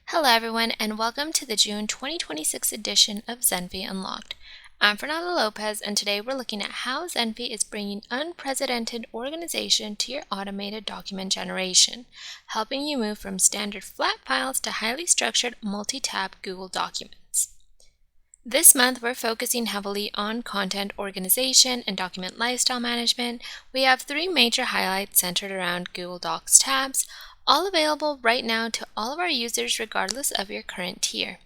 Hello everyone and welcome to the June 2026 edition of Zenphi Unlocked. I'm Fernanda Lopez and today we're looking at how Zenphi is bringing unprecedented organization to your automated document generation, helping you move from standard flat files to highly structured multi-tab Google Documents. This month we're focusing heavily on content organization and document lifestyle management. We have three major highlights centered around Google Docs tabs, all available right now to all of our users regardless of your current tier.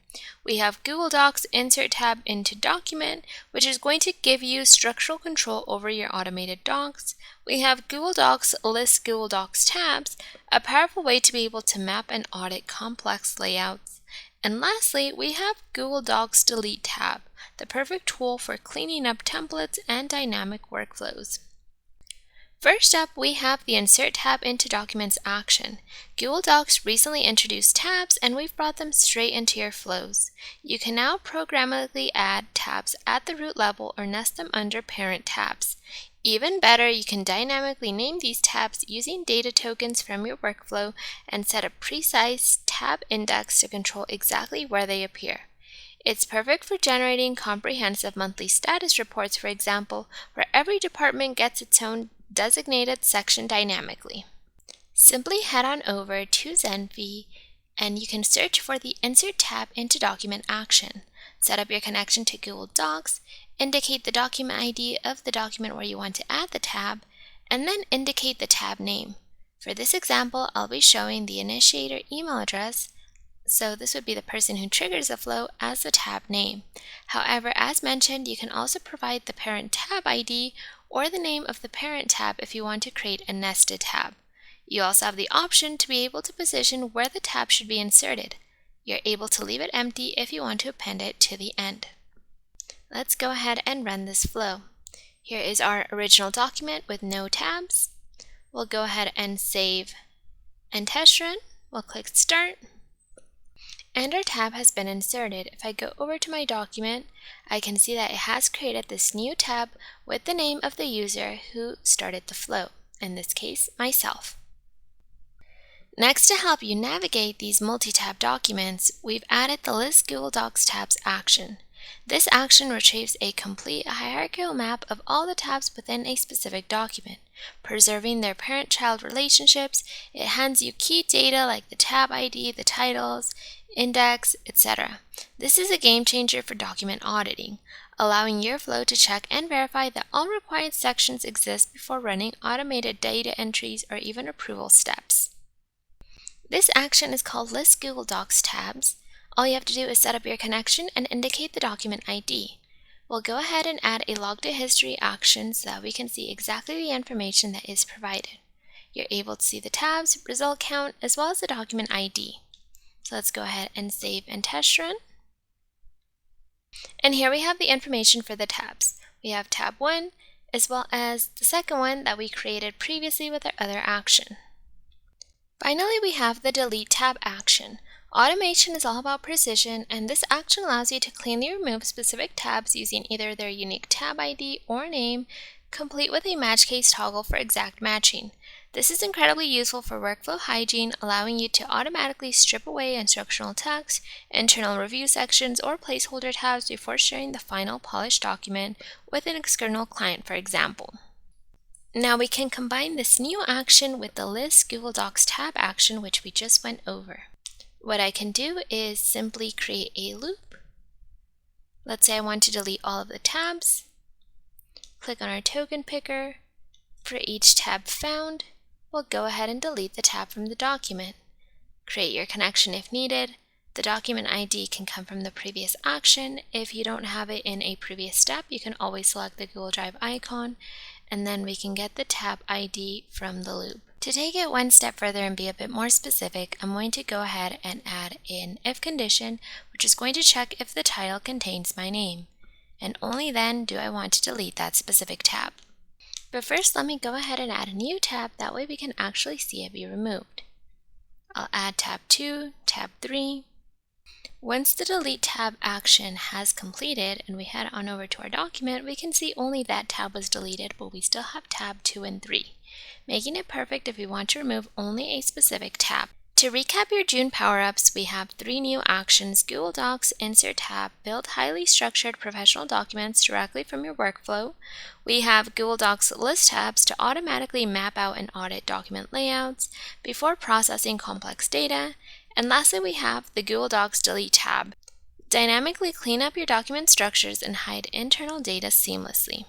We have Google Docs Insert tab into Document, which is going to give you structural control over your automated docs. We have Google Docs List Google Docs tabs, a powerful way to be able to map and audit complex layouts. And lastly, we have Google Docs Delete tab, the perfect tool for cleaning up templates and dynamic workflows. First up, we have the Insert tab into Documents action. Google Docs recently introduced tabs and we've brought them straight into your flows. You can now programmatically add tabs at the root level or nest them under parent tabs. Even better, you can dynamically name these tabs using data tokens from your workflow and set a precise tab index to control exactly where they appear. It's perfect for generating comprehensive monthly status reports, for example, where every department gets its own designated section dynamically. Simply head on over to Zenphi and you can search for the Insert tab into Document action. Set up your connection to Google Docs, indicate the document ID of the document where you want to add the tab, and then indicate the tab name. For this example, I'll be showing the initiator email address, so this would be the person who triggers the flow, as the tab name. However, as mentioned, you can also provide the parent tab ID or the name of the parent tab if you want to create a nested tab. You also have the option to be able to position where the tab should be inserted. You're able to leave it empty if you want to append it to the end. Let's go ahead and run this flow. Here is our original document with no tabs. We'll go ahead and save and test run. We'll click Start. And our tab has been inserted. If I go over to my document, I can see that it has created this new tab with the name of the user who started the flow, in this case, myself. Next, to help you navigate these multi-tab documents, we've added the List Google Docs tabs action. This action retrieves a complete hierarchical map of all the tabs within a specific document, preserving their parent-child relationships. It hands you key data like the tab ID, the titles, index, etc. This is a game changer for document auditing, allowing your flow to check and verify that all required sections exist before running automated data entries or even approval steps. This action is called List Google Docs tabs. All you have to do is set up your connection and indicate the document ID. We'll go ahead and add a log to history action so that we can see exactly the information that is provided. You're able to see the tabs, result count, as well as the document ID. So let's go ahead and save and test run. And here we have the information for the tabs. We have tab 1 as well as the second one that we created previously with our other action. Finally, we have the Delete tab action. Automation is all about precision, and this action allows you to cleanly remove specific tabs using either their unique tab ID or name, complete with a match case toggle for exact matching. This is incredibly useful for workflow hygiene, allowing you to automatically strip away instructional text, internal review sections, or placeholder tabs before sharing the final polished document with an external client, for example. Now we can combine this new action with the List Google Docs tab action, which we just went over. What I can do is simply create a loop. Let's say I want to delete all of the tabs. Click on our token picker. For each tab found, we'll go ahead and delete the tab from the document. Create your connection if needed. The document ID can come from the previous action. If you don't have it in a previous step, you can always select the Google Drive icon, and then we can get the tab ID from the loop. To take it one step further and be a bit more specific, I'm going to go ahead and add an if condition, which is going to check if the title contains my name. And only then do I want to delete that specific tab. But first, let me go ahead and add a new tab, that way we can actually see it be removed. I'll add tab 2, tab 3, Once the Delete tab action has completed and we head on over to our document, we can see only that tab was deleted, but we still have tab 2 and 3, making it perfect if we want to remove only a specific tab. To recap your June power-ups, we have 3 new actions: Google Docs Insert tab, build highly structured professional documents directly from your workflow. We have Google Docs List tabs to automatically map out and audit document layouts before processing complex data. And lastly, we have the Google Docs Delete tab. Dynamically clean up your document structures and hide internal data seamlessly.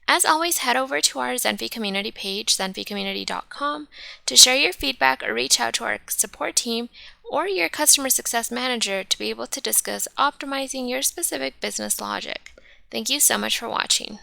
As always, head over to our Zenphi community page, zenphicommunity.com, to share your feedback or reach out to our support team or your customer success manager to be able to discuss optimizing your specific business logic. Thank you so much for watching.